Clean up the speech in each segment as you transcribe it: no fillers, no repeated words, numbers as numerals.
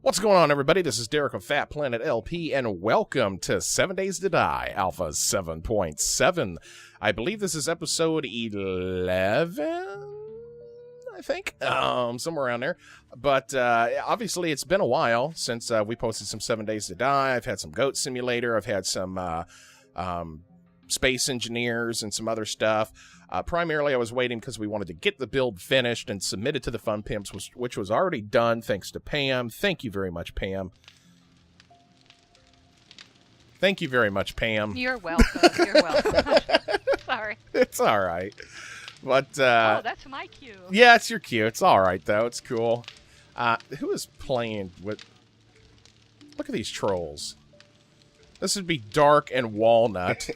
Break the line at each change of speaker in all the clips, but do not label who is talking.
What's going on, everybody? This is Derek of DeadPlanet LP, and welcome to 7 Days to Die, Alpha 7.7. I believe this is episode 11, I think, somewhere around there. But obviously, it's been a while since we posted some 7 Days to Die. I've had some Goat Simulator. I've had some Space Engineers and some other stuff. Primarily, I was waiting because we wanted to get the build finished and submitted to the Fun Pimps, which was already done thanks to Pam. Thank you very much, Pam. Thank you very much, Pam.
You're welcome. You're welcome. Sorry.
It's all right. But,
oh, that's my cue.
Yeah, it's your cue. It's all right, though. It's cool. Who is playing with... Look at these trolls. This would be Dark and Walnut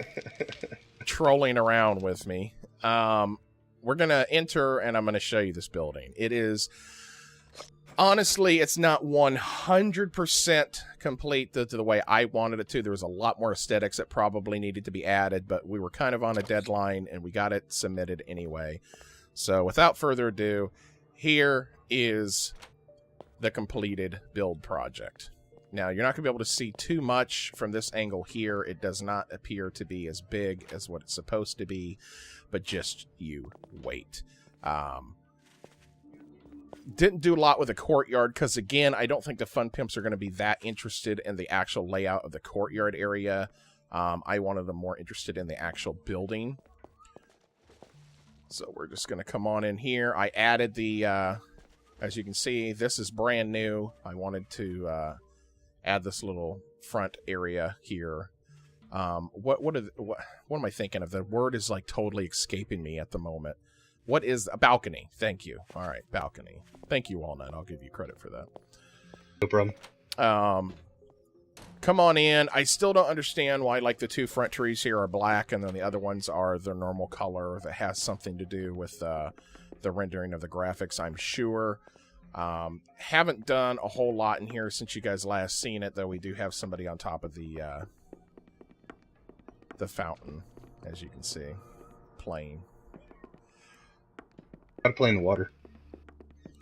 trolling around with me. We're going to enter, and I'm going to show you this building. It is, honestly, it's not 100% complete to the way I wanted it to. There was a lot more aesthetics that probably needed to be added, but we were kind of on a deadline, and we got it submitted anyway. So without further ado, here is the completed build project. Now, you're not going to be able to see too much from this angle here. It does not appear to be as big as what it's supposed to be, but just you wait. Didn't do a lot with the courtyard because, again, I don't think the Fun Pimps are going to be that interested in the actual layout of the courtyard area. I wanted them more interested in the actual building. So we're just going to come on in here. I added the, as you can see, this is brand new. I wanted to... add this little front area here. What am I thinking of? The word is like totally escaping me at the moment. What is a balcony? Thank you. All right, balcony. Thank you, Walnut. I'll give you credit for that.
No problem.
Come on in. I still don't understand why like the two front trees here are black and then the other ones are their normal color. That has something to do with the rendering of the graphics, I'm sure. Haven't done a whole lot in here since you guys last seen it, though we do have somebody on top of the fountain, as you can see, playing.
Gotta play in the water.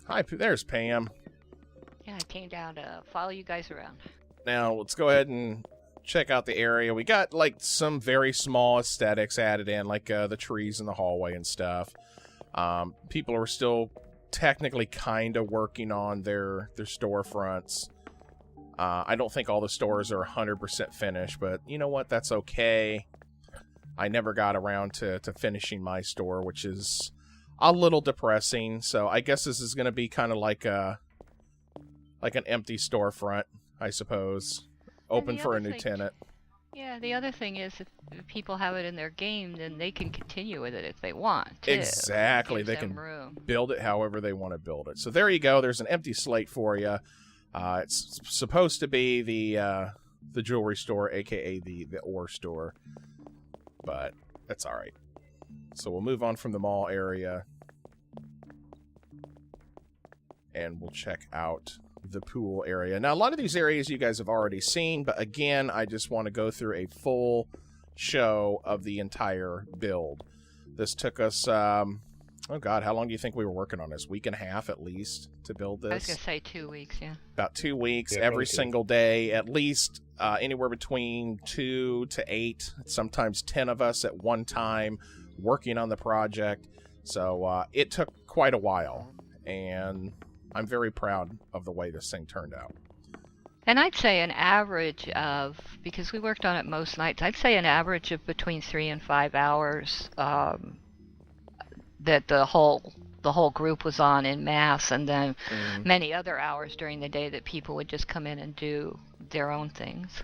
Hi, there's Pam.
Yeah, I came down to follow you guys around.
Now, let's go ahead and check out the area. We got, like, some very small aesthetics added in, like the trees in the hallway and stuff. People are still... technically kind of working on their storefronts. I don't think all the stores are 100% finished, but you know what? That's okay. I never got around to finishing my store, which is a little depressing. So I guess this is going to be kind of like an empty storefront, I suppose. Open for a new tenant.
Yeah, the other thing is if people have it in their game, then they can continue with it if they want, too.
Exactly. They can build it however they want to build it. So there you go. There's an empty slate for you. It's supposed to be the jewelry store, a.k.a. the ore store. But that's all right. So we'll move on from the mall area. And we'll check out the pool area. Now, a lot of these areas you guys have already seen, but again, I just want to go through a full show of the entire build. This took us, oh God, how long do you think we were working on this? Week and a half at least to build this?
I was going to say 2 weeks, yeah.
About 2 weeks,
yeah,
every single day, at least anywhere between 2 to 8, sometimes 10 of us at one time working on the project. So it took quite a while, and I'm very proud of the way this thing turned out.
And I'd say an average of, because we worked on it most nights, I'd say an average of between 3 and 5 hours that the whole group was on en masse, and then many other hours during the day that people would just come in and do their own things.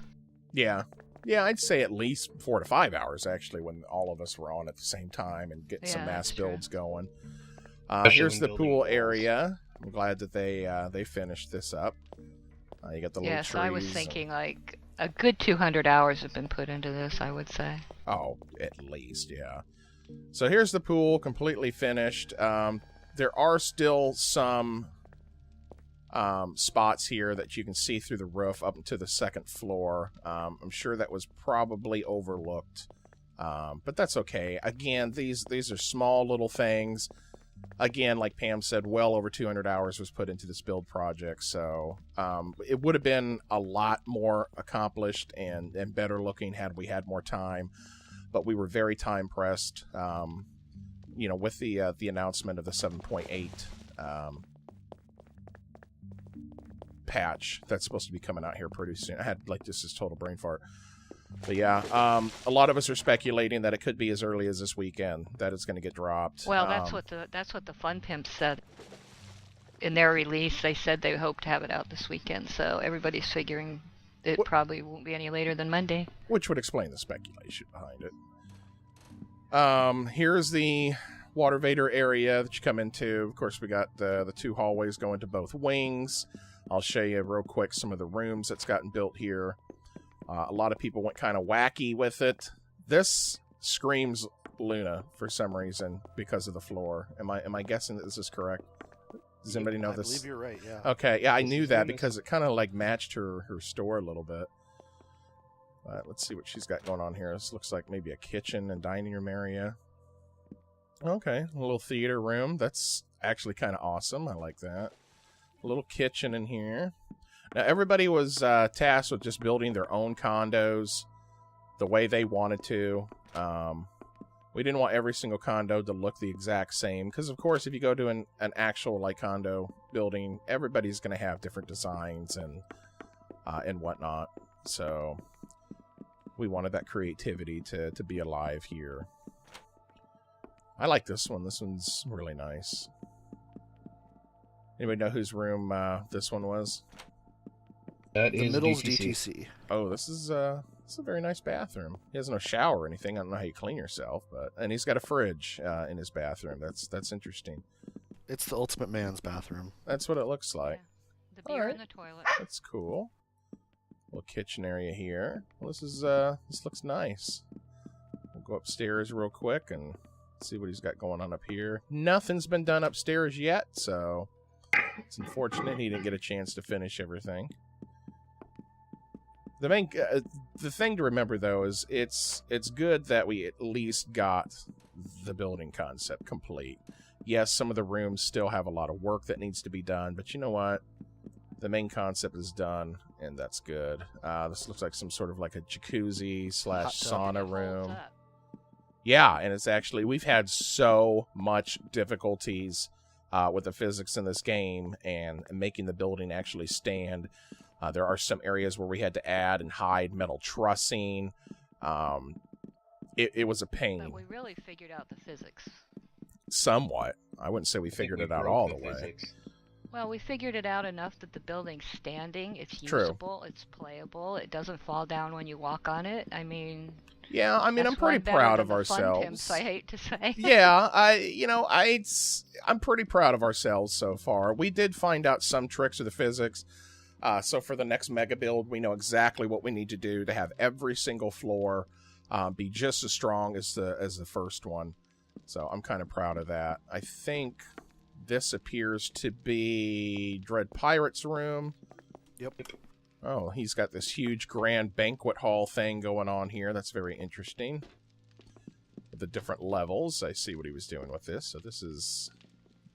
Yeah, I'd say at least 4 to 5 hours, actually, when all of us were on at the same time and getting some mass builds going. Here's the pool area. I'm glad that they finished this up. You got the little trees. So I was thinking like a good 200 hours have been put into this, I would say.
Oh, at least, yeah. So here's the pool, completely finished. There are still some spots here that you can see through the roof up to the second floor. I'm sure that was probably overlooked, but that's okay. Again, these are small little things. again, like Pam said, well over 200 hours was put into this build project. So it would have been a lot more accomplished and better looking had we had more time. But we were very time pressed, with the announcement of the 7.8 patch that's supposed to be coming out here pretty soon. I had this is total brain fart. But yeah, a lot of us are speculating that it could be as early as this weekend that it's going to get dropped.
Well, that's what the Fun Pimps said in their release. They said they hope to have it out this weekend, so everybody's figuring it probably won't be any later than Monday.
Which would explain the speculation behind it. Here's the water vader area that you come into. Of course, we got the 2 hallways going to both wings. I'll show you real quick some of the rooms that's gotten built here. A lot of people went kind of wacky with it. This screams Luna for some reason because of the floor. Am I guessing that this is correct? Does anybody know this?
I believe you're right, yeah.
Okay, yeah, I knew that because it kind of matched her store a little bit. Let's see what she's got going on here. This looks like maybe a kitchen and dining room area. Okay, a little theater room. That's actually kind of awesome. I like that. A little kitchen in here. Now, everybody was tasked with just building their own condos the way they wanted to. We didn't want every single condo to look the exact same. Because, of course, if you go to an actual condo building, everybody's going to have different designs and whatnot. So we wanted that creativity to be alive here. I like this one. This one's really nice. Anybody know whose room this one was?
That
The
is
middle's
DTC.
DTC.
Oh, this is a very nice bathroom. He has no shower or anything. I don't know how you clean yourself, and he's got a fridge in his bathroom. That's interesting.
It's the ultimate man's bathroom.
That's what it looks like.
Yeah. The beer in the toilet.
That's cool. Little kitchen area here. Well, this looks nice. We'll go upstairs real quick and see what he's got going on up here. Nothing's been done upstairs yet, so it's unfortunate he didn't get a chance to finish everything. The thing to remember though is it's good that we at least got the building concept complete. Yes, some of the rooms still have a lot of work that needs to be done, but you know what? The main concept is done, and that's good. This looks like some sort of a jacuzzi / sauna room. Yeah, and it's actually, we've had so much difficulties with the physics in this game and making the building actually stand. There are some areas where we had to add and hide metal trussing. It was a pain.
But we really figured out the physics.
Somewhat. I wouldn't say we figured it out all the way.
Physics.
Well, we figured it out enough that the building's standing, it's
True.
usable, it's playable, it doesn't fall down when you walk on it. I mean...
Yeah, I mean, I'm pretty proud of ourselves.
Pimps, I hate to say.
Yeah, I'm pretty proud of ourselves so far. We did find out some tricks of the physics. So for the next mega build, we know exactly what we need to do to have every single floor be just as strong as the first one. So I'm kind of proud of that. I think this appears to be Dread Pirate's room.
Yep.
Oh, he's got this huge grand banquet hall thing going on here. That's very interesting. With the different levels, I see what he was doing with this. So this is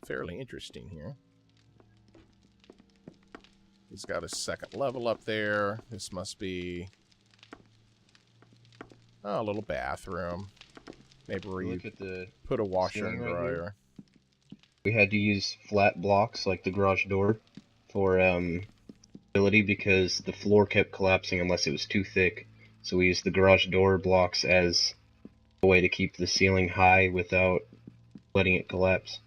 fairly interesting here. He's got a second level up there. This must be a little bathroom. Maybe where you put a washer and dryer.
Right, we had to use flat blocks like the garage door for ability because the floor kept collapsing unless it was too thick. So we used the garage door blocks as a way to keep the ceiling high without letting it collapse.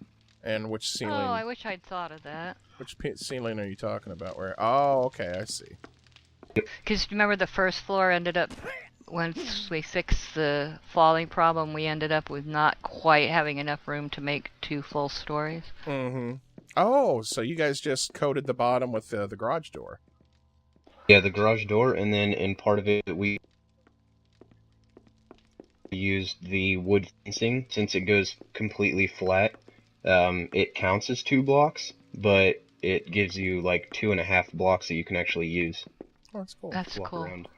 And which ceiling?
Oh, I wish I'd thought of that.
Which ceiling are you talking about? Where? Oh, okay, I see.
Because remember the first floor ended up, once we fixed the falling problem, we ended up with not quite having enough room to make 2 full stories.
Mm-hmm. Oh, so you guys just coated the bottom with the garage door.
Yeah, the garage door, and then in part of it we used the wood fencing. Since it goes completely flat, it counts as 2 blocks, but it gives you like 2.5 blocks that you can actually use.
Oh, that's cool.
That's cool.
Around.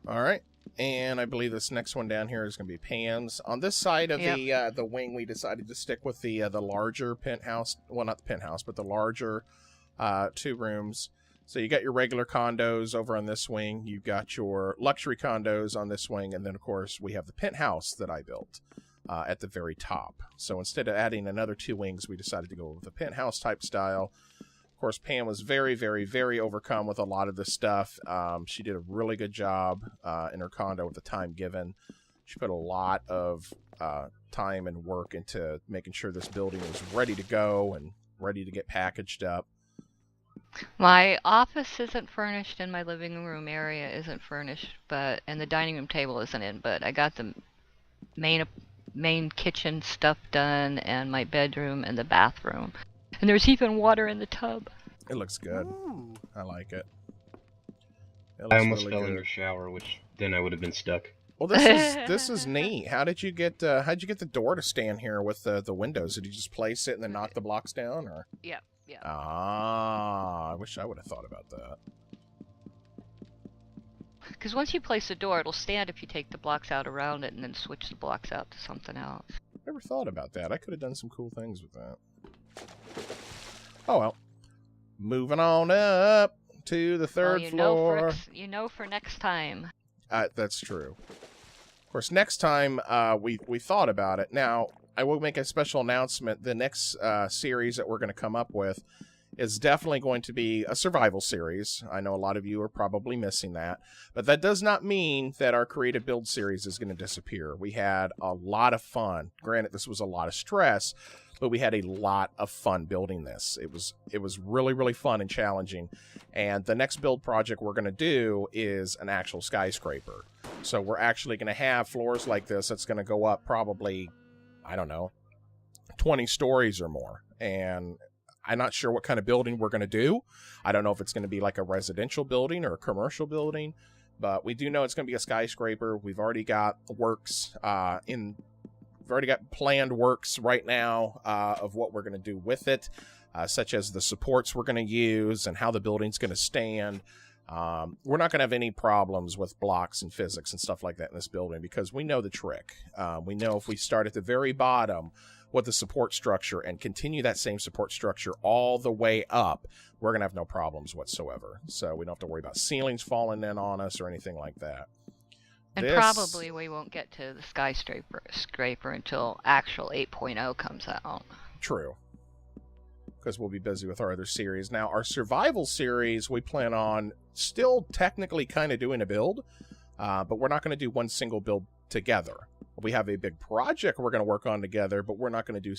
All right. And I believe this next one down here is going to be Pam's. On this side of the wing, we decided to stick with the larger penthouse. Well, not the penthouse, but the larger 2 rooms. So you got your regular condos over on this wing. You've got your luxury condos on this wing. And then, of course, we have the penthouse that I built at the very top. So instead of adding another 2 wings, we decided to go with the penthouse type style. Of course, Pam was very, very, very overcome with a lot of this stuff. She did a really good job in her condo with the time given. She put a lot of time and work into making sure this building was ready to go and ready to get packaged up.
My office isn't furnished and my living room area isn't furnished, and the dining room table isn't in, but I got the main kitchen stuff done and my bedroom and the bathroom. And there's even water in the tub.
It looks good.
Ooh.
I like it.
I almost fell in your shower, which then I would have been stuck.
Well, this is neat. How'd you get the door to stand here with the windows? Did you just place it and then knock the blocks down, or?
Yeah.
I wish I would have thought about that.
Because once you place a door, it'll stand if you take the blocks out around it and then switch the blocks out to something else.
Never thought about that. I could have done some cool things with that. Oh well. Moving on up to the third floor.
For next time.
That's true. Of course, next time we thought about it. Now, I will make a special announcement. The next series that we're going to come up with is definitely going to be a survival series. I know a lot of you are probably missing that. But that does not mean that our creative build series is going to disappear. We had a lot of fun. Granted, this was a lot of stress, but we had a lot of fun building this. It was really, really fun and challenging. And the next build project we're going to do is an actual skyscraper. So we're actually going to have floors like this that's going to go up probably, I don't know, 20 stories or more. And I'm not sure what kind of building we're going to do. I don't know if it's going to be like a residential building or a commercial building, but we do know it's going to be a skyscraper. We've already got works we've already got planned works right now of what we're going to do with it, such as the supports we're going to use and how the building's going to stand. We're not going to have any problems with blocks and physics and stuff like that in this building because we know the trick. We know if we start at the very bottom with the support structure and continue that same support structure all the way up, we're going to have no problems whatsoever. So we don't have to worry about ceilings falling in on us or anything like that.
And probably we won't get to the skyscraper until actual 8.0 comes out.
True. Because we'll be busy with our other series. Now, our survival series, we plan on still technically kind of doing a build, but we're not going to do one single build together. We have a big project we're going to work on together, but we're not going to do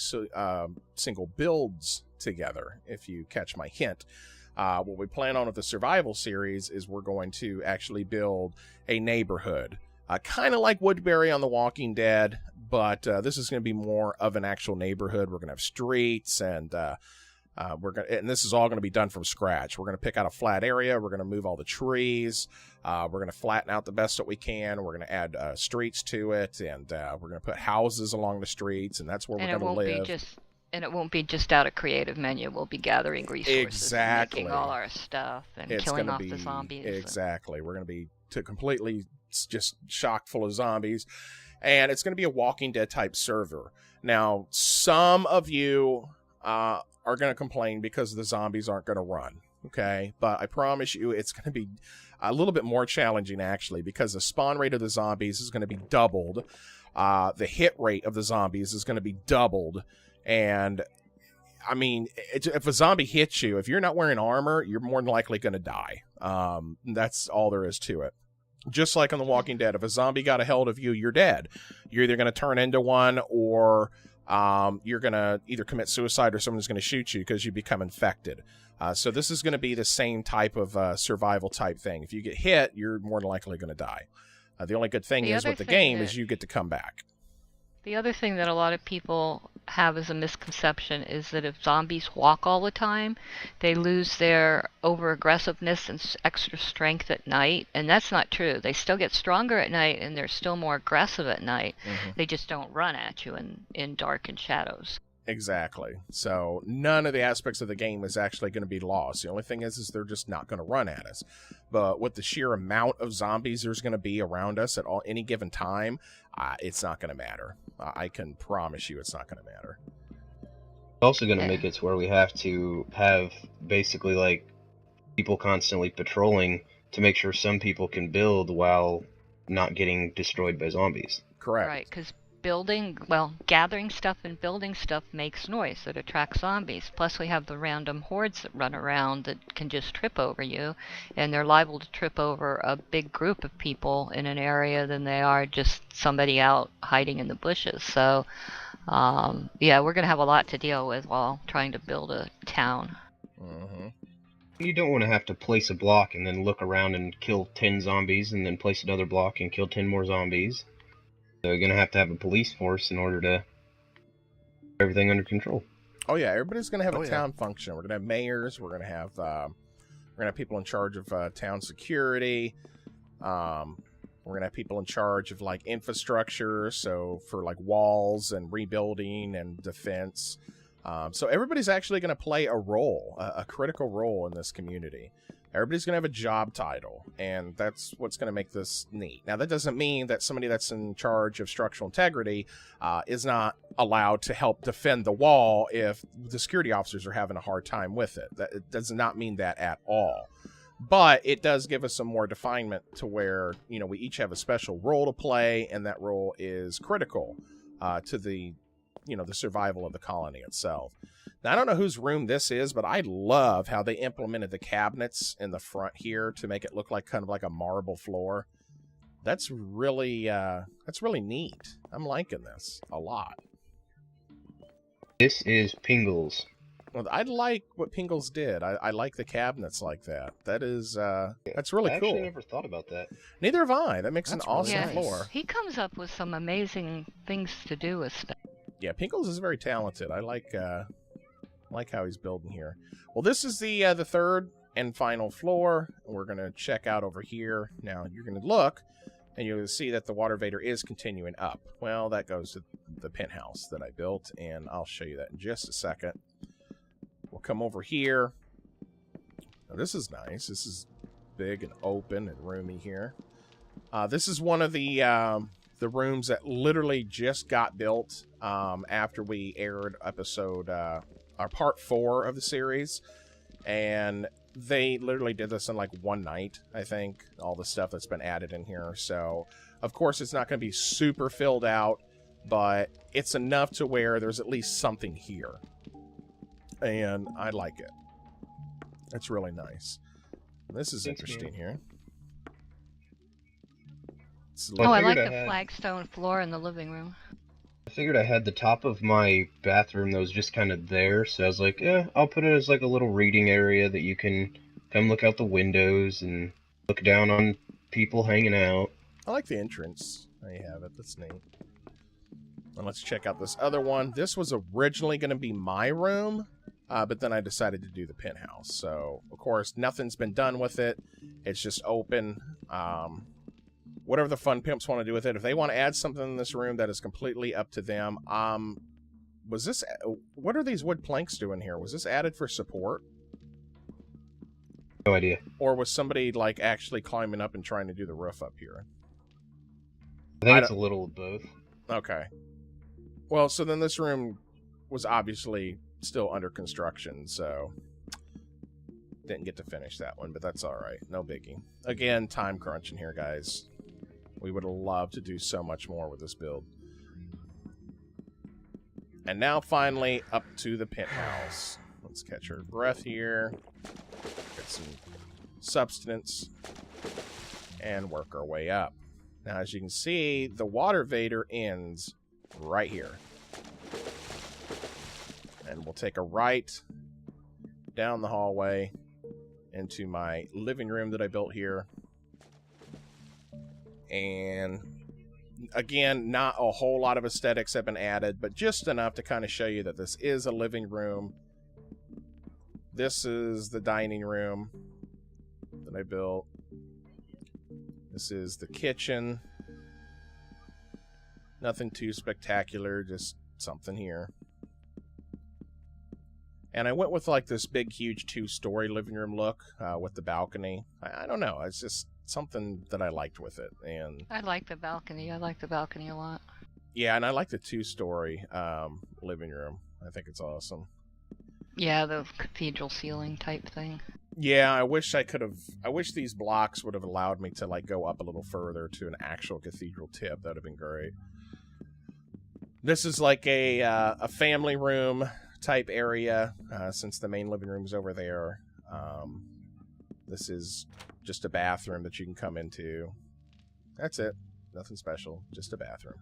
single builds together, if you catch my hint. What we plan on with the survival series is we're going to actually build a neighborhood, kind of like Woodbury on The Walking Dead, but this is going to be more of an actual neighborhood. We're going to have streets, and this is all going to be done from scratch. We're going to pick out a flat area. We're going to move all the trees. We're going to flatten out the best that we can. We're going to add streets to it, and we're going to put houses along the streets, and that's where we're going to live.
And it won't be just out of creative menu. We'll be gathering resources,
exactly,
and making all our stuff, and killing off the zombies.
Exactly. We're going to be completely just chock full of zombies, and it's going to be a Walking Dead type server. Now, some of you are going to complain because the zombies aren't going to run, okay? But I promise you it's going to be a little bit more challenging, actually, because the spawn rate of the zombies is going to be doubled. The hit rate of the zombies is going to be doubled. And, I mean, if a zombie hits you, if you're not wearing armor, you're more than likely going to die. That's all there is to it. Just like on The Walking Dead, if a zombie got a hold of you, you're dead. You're either going to turn into one, or you're going to either commit suicide, or someone's going to shoot you because you become infected. So this is going to be the same type of survival type thing. If you get hit, you're more than likely going to die. The only good thing is with the game is you get to come back.
The other thing that a lot of people have as a misconception is that if zombies walk all the time, they lose their over-aggressiveness and extra strength at night, and that's not true. They still get stronger at night, and they're still more aggressive at night. Mm-hmm. They just don't run at you in dark and shadows.
Exactly. So none of the aspects of the game is actually going to be lost. The only thing is they're just not going to run at us. but with the sheer amount of zombies there's going to be around us at any given time, it's not going to matter. I can promise you it's not going to matter.
It's also going to make it to where we have to have basically like people constantly patrolling to make sure some people can build while not getting destroyed by zombies.
Correct.
Right, because gathering stuff and building stuff makes noise that attracts zombies. Plus we have the random hordes that run around that can just trip over you, and they're liable to trip over a big group of people in an area than they are just somebody out hiding in the bushes. So, yeah, we're going to have a lot to deal with while trying to build a town.
Mm-hmm.
You don't want to have to place a block and then look around and kill 10 zombies and then place another block and kill 10 more zombies. So you're going to have a police force in order to keep everything under control.
Oh yeah, everybody's going to have a town function. We're going to have mayors. We're going to have people in charge of town security. We're going to have people in charge of like infrastructure, so for like walls and rebuilding and defense. So everybody's actually going to play a role, a critical role in this community. Everybody's going to have a job title, and that's what's going to make this neat. Now, that doesn't mean that somebody that's in charge of structural integrity is not allowed to help defend the wall if the security officers are having a hard time with it. It does not mean that at all. But it does give us some more definement to where, we each have a special role to play, and that role is critical to the survival of the colony itself. Now, I don't know whose room this is, but I love how they implemented the cabinets in the front here to make it look like kind of like a marble floor. That's really neat. I'm liking this a lot.
This is Pingles.
Well, I like what Pingles did. I like the cabinets like that. That is, that's really cool.
I actually never thought about that.
Neither have I. That makes
That's
an awesome
really nice.
floor.
He comes up with some amazing things to do with stuff.
Yeah, Pingles is very talented. I like how he's building here. Well, this is the third and final floor. We're going to check out over here. Now, you're going to look, and you'll see that the water vader is continuing up. Well, that goes to the penthouse that I built, and I'll show you that in just a second. We'll come over here. Now, this is nice. This is big and open and roomy here. This is one of the rooms that literally just got built after we aired episode... our part 4 of the series, and they literally did this in like one night, I think, all the stuff that's been added in here. So of course it's not going to be super filled out, but it's enough to where there's at least something here, and I like it. It's really nice. This is interesting here.
I like the flagstone floor in the living room.
I figured I had the top of my bathroom that was just kind of there, so I was like, yeah, I'll put it as like a little reading area that you can come look out the windows and look down on people hanging out.
I like the entrance. There you have it. That's neat. And let's check out this other one. This was originally going to be my room, but then I decided to do the penthouse. So, of course, nothing's been done with it. It's just open. Whatever the fun pimps want to do with it. If they want to add something in this room, that is completely up to them. What are these wood planks doing here? Was this added for support?
No idea.
Or was somebody like actually climbing up and trying to do the roof up here?
I think it's a little of both.
Okay. Well, so then this room was obviously still under construction, so didn't get to finish that one, but that's all right. No biggie. Again, time crunching here, guys. We would have loved to do so much more with this build. And now, finally, up to the penthouse. Let's catch our breath here. Get some substance. And work our way up. Now, as you can see, the water vader ends right here. And we'll take a right down the hallway into my living room that I built here. And again, not a whole lot of aesthetics have been added, but just enough to kind of show you that this is a living room. This is the dining room that I built. This is the kitchen. Nothing too spectacular, just something here. And I went with like this big, huge 2-story living room look with the balcony. I don't know. It's just something that I liked with it. And
I like the balcony. I like the balcony a lot.
Yeah, and I like the 2-story living room. I think it's awesome.
Yeah, the cathedral ceiling type thing.
Yeah, I wish these blocks would have allowed me to like go up a little further to an actual cathedral tip. That would have been great. This is like a family room type area, since the main living room is over there. This is just a bathroom that you can come into. That's it. Nothing special. Just a bathroom.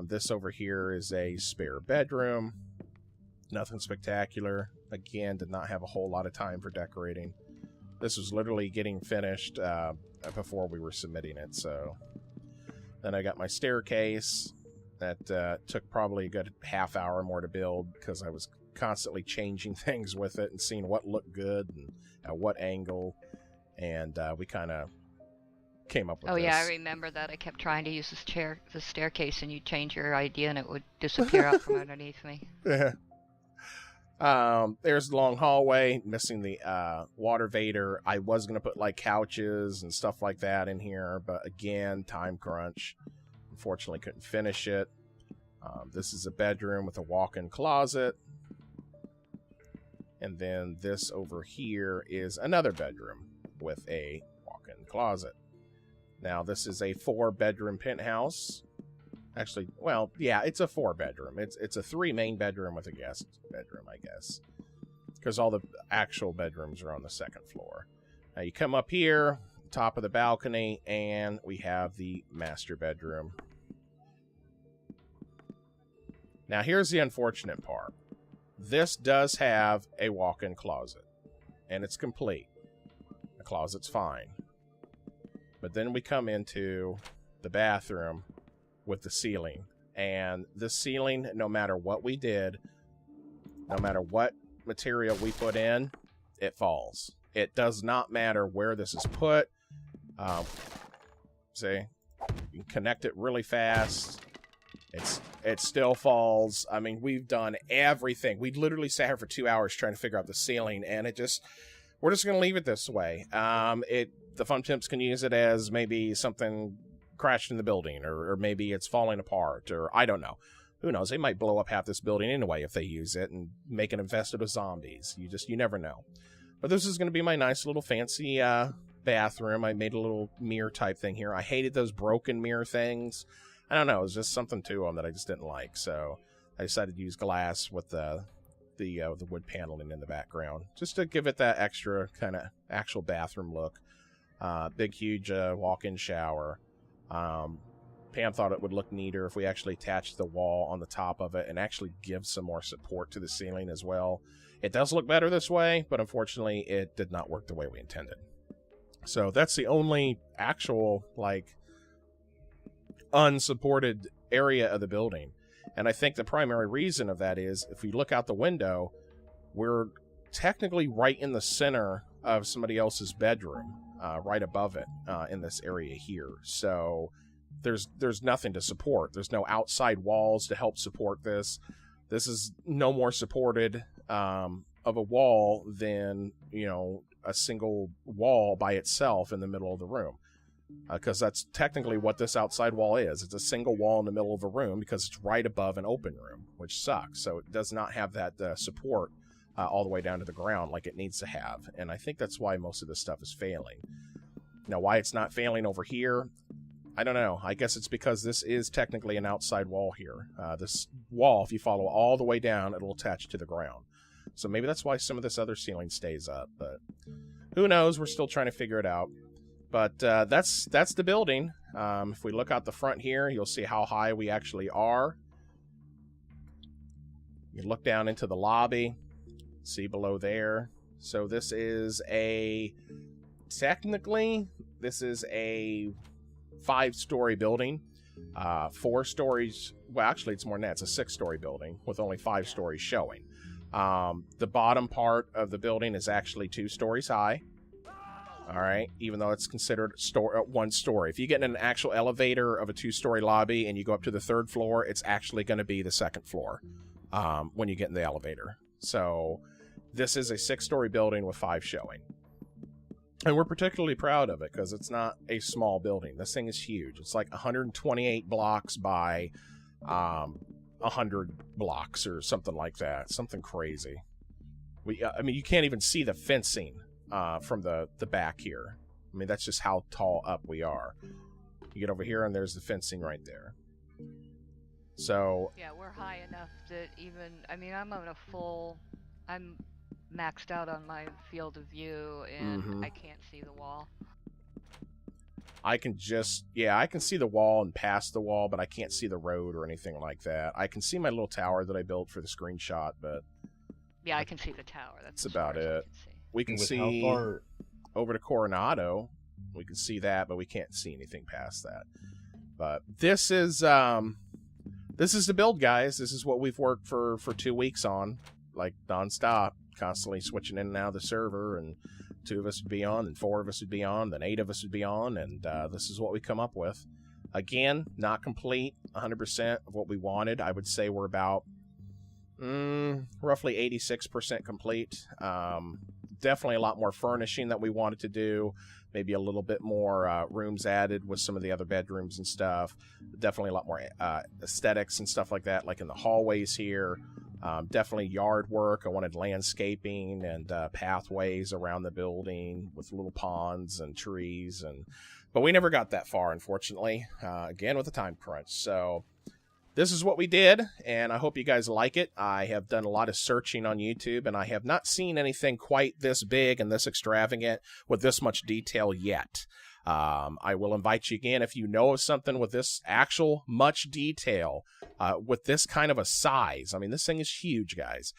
This over here is a spare bedroom. Nothing spectacular. Again, did not have a whole lot of time for decorating. This was literally getting finished before we were submitting it. So then I got my staircase. That took probably a good half hour more to build because I was constantly changing things with it and seeing what looked good and at what angle. And we kind of came up with this.
Yeah, I remember that. I kept trying to use the staircase, and you'd change your idea, and it would disappear out from underneath me.
Yeah. There's the long hallway, missing the water vader. I was going to put like couches and stuff like that in here, but again, time crunch. Unfortunately, couldn't finish it. This is a bedroom with a walk-in closet. And then this over here is another bedroom with a walk-in closet. Now, this is a 4-bedroom penthouse. Actually, well, yeah, it's a 4-bedroom. It's a 3 main bedroom with a guest bedroom, I guess. Because all the actual bedrooms are on the 2nd floor. Now, you come up here, top of the balcony, and we have the master bedroom. Now, here's the unfortunate part. This does have a walk-in closet, and it's complete. The closet's fine. But then we come into the bathroom with the ceiling. And the ceiling, no matter what we did, no matter what material we put in, it falls. It does not matter where this is put. See? You can connect it really fast. It still falls. I mean, we've done everything. We literally sat here for 2 hours trying to figure out the ceiling, and we're just going to leave it this way. The fun temps can use it as maybe something crashed in the building, or maybe it's falling apart, or I don't know. Who knows? They might blow up half this building anyway if they use it and make it infested with zombies. You never know. But this is going to be my nice little fancy bathroom. I made a little mirror type thing here. I hated those broken mirror things. I don't know. It was just something to them that I just didn't like. So I decided to use glass with the wood paneling in the background, just to give it that extra kind of actual bathroom look. Big, huge walk-in shower. Pam thought it would look neater if we actually attached the wall on the top of it and actually give some more support to the ceiling as well. It does look better this way, but unfortunately it did not work the way we intended. So that's the only actual, like, unsupported area of the building. And I think the primary reason of that is, if we look out the window, we're technically right in the center of somebody else's bedroom, right above it, in this area here. So there's nothing to support. There's no outside walls to help support this. This is no more supported of a wall than, a single wall by itself in the middle of the room. Because that's technically what this outside wall is. It's a single wall in the middle of a room because it's right above an open room, which sucks. So it does not have that support all the way down to the ground like it needs to have. And I think that's why most of this stuff is failing. Now, why it's not failing over here, I don't know. I guess it's because this is technically an outside wall here. This wall, if you follow all the way down, it'll attach to the ground. So maybe that's why some of this other ceiling stays up. But who knows? We're still trying to figure it out. But that's the building. If we look out the front here, you'll see how high we actually are. You look down into the lobby, see below there. So this is technically, this is a 5-story building. 4 stories, well, actually it's more than that. It's a 6-story building with only 5 stories showing. The bottom part of the building is actually 2 stories high. All right, even though it's considered 1 story. If you get in an actual elevator of a 2-story lobby and you go up to the 3rd floor, it's actually going to be the 2nd floor. when you get in the elevator. So this is a 6-story building with 5 showing. And we're particularly proud of it because it's not a small building. This thing is huge. It's like 128 blocks by 100 blocks or something like that. Something crazy. I mean, you can't even see the fencing from the back here. I mean, that's just how tall up we are. You get over here and there's the fencing right there. So
yeah, we're high enough that even, I mean, I'm maxed out on my field of view and I can't see the wall.
I can see the wall and past the wall, but I can't see the road or anything like that. I can see my little tower that I built for the screenshot, but
yeah, I can see the tower. That's
about it. We can see
how far
over to Coronado. We can see that, but we can't see anything past that. But this is the build, guys. This is what we've worked for 2 weeks on, like nonstop, constantly switching in and out of the server, and 2 of us would be on, and 4 of us would be on, then 8 of us would be on, and this is what we come up with. Again, not complete 100% of what we wanted. I would say we're about roughly 86% complete. Definitely a lot more furnishing that we wanted to do. Maybe a little bit more rooms added with some of the other bedrooms and stuff. Definitely a lot more aesthetics and stuff like that, like in the hallways here. Definitely yard work. I wanted landscaping and pathways around the building with little ponds and trees. But we never got that far, unfortunately, again, with the time crunch. So this is what we did, and I hope you guys like it. I have done a lot of searching on YouTube, and I have not seen anything quite this big and this extravagant with this much detail yet. I will invite you again, if you know of something with this actual much detail, with this kind of a size. I mean, this thing is huge, guys.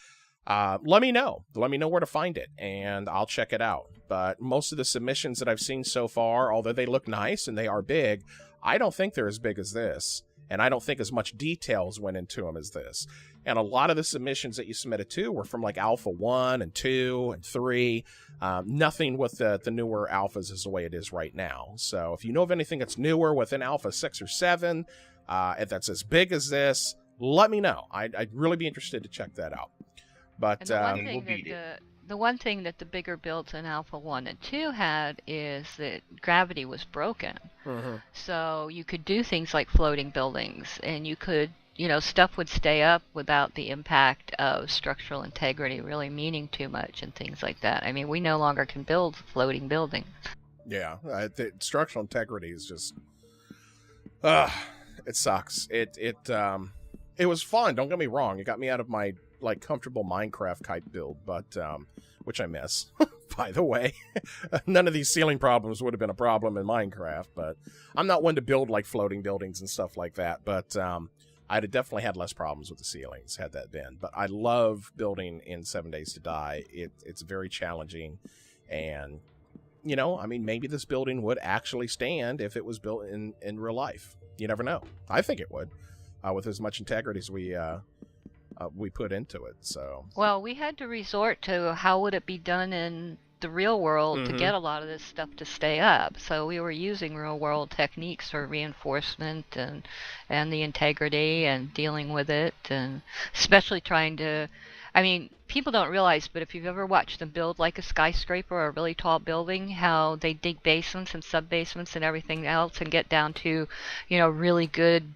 Let me know. Let me know where to find it, and I'll check it out. But most of the submissions that I've seen so far, although they look nice and they are big, I don't think they're as big as this. And I don't think as much details went into them as this. And a lot of the submissions that you submitted to were from like Alpha 1 and 2 and 3. Nothing with the newer Alphas is the way it is right now. So if you know of anything that's newer within Alpha 6 or 7, if that's as big as this, let me know. I'd really be interested to check that out. But
the one thing that the bigger builds in Alpha 1 and 2 had is that gravity was broken. So you could do things like floating buildings, and you could, stuff would stay up without the impact of structural integrity really meaning too much and things like that. I mean, we no longer can build floating buildings.
Yeah, the structural integrity is just, it sucks. It was fun, don't get me wrong. It got me out of my comfortable Minecraft type build, but which I miss. By the way, none of these ceiling problems would have been a problem in Minecraft, but I'm not one to build like floating buildings and stuff like that. But I'd have definitely had less problems with the ceilings had that been. But I love building in 7 Days to Die. It's very challenging, and I mean, maybe this building would actually stand if it was built in real life. You never know. I think it would, with as much integrity as we put into it. So
well, we had to resort to how would it be done in the real world to get a lot of this stuff to stay up. So we were using real world techniques for reinforcement and the integrity and dealing with it, and especially trying to, I mean, people don't realize, but if you've ever watched them build like a skyscraper or a really tall building, how they dig basements and sub basements and everything else and get down to, really good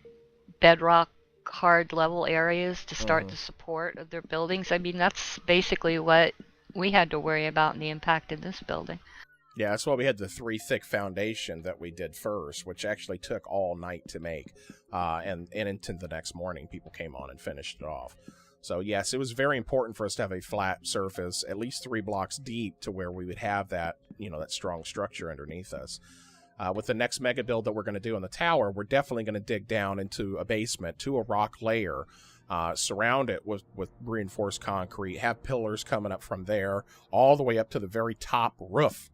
bedrock hard level areas to start the support of their buildings. I mean, that's basically what we had to worry about in the impact of this building.
Yeah, that's why we had the 3 thick foundation that we did first, which actually took all night to make, and into the next morning people came on and finished it off. So yes, it was very important for us to have a flat surface, at least 3 blocks deep, to where we would have that, that strong structure underneath us. With the next mega build that we're going to do on the tower, we're definitely going to dig down into a basement, to a rock layer, surround it with reinforced concrete, have pillars coming up from there, all the way up to the very top roof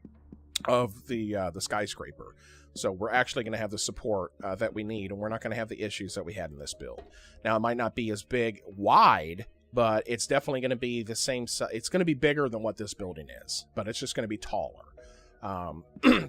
of the skyscraper. So we're actually going to have the support that we need, and we're not going to have the issues that we had in this build. Now, it might not be as big wide, but it's definitely going to be the same size. It's going to be bigger than what this building is, but it's just going to be taller.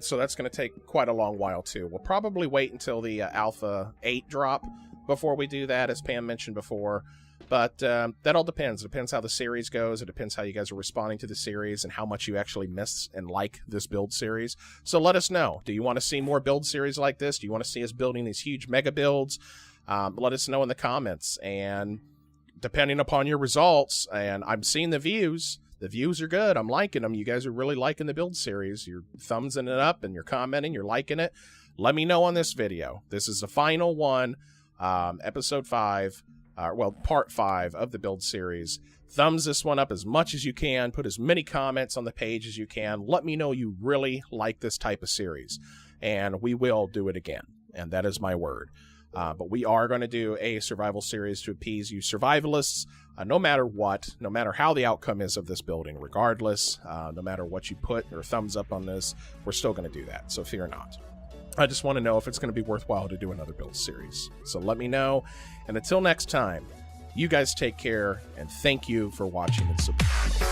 So that's going to take quite a long while too. We'll probably wait until the Alpha 8 drop before we do that, as Pam mentioned before. But that all depends. It depends how the series goes. It depends how you guys are responding to the series and how much you actually miss and like this build series. So let us know. Do you want to see more build series like this? Do you want to see us building these huge mega builds? Let us know in the comments. And depending upon your results, and I'm seeing the views are good. I'm liking them. You guys are really liking the build series. You're thumbsing it up and you're commenting. You're liking it. Let me know on this video. This is the final one, episode 5. Part 5 of the build series. Thumbs this one up as much as you can. Put as many comments on the page as you can. Let me know you really like this type of series. And we will do it again. And that is my word. But we are going to do a survival series to appease you survivalists, no matter what, no matter how the outcome is of this building, regardless, no matter what you put or thumbs up on this, we're still going to do that. So fear not. I just want to know if it's going to be worthwhile to do another build series. So let me know. And until next time, you guys take care, and thank you for watching and subscribing.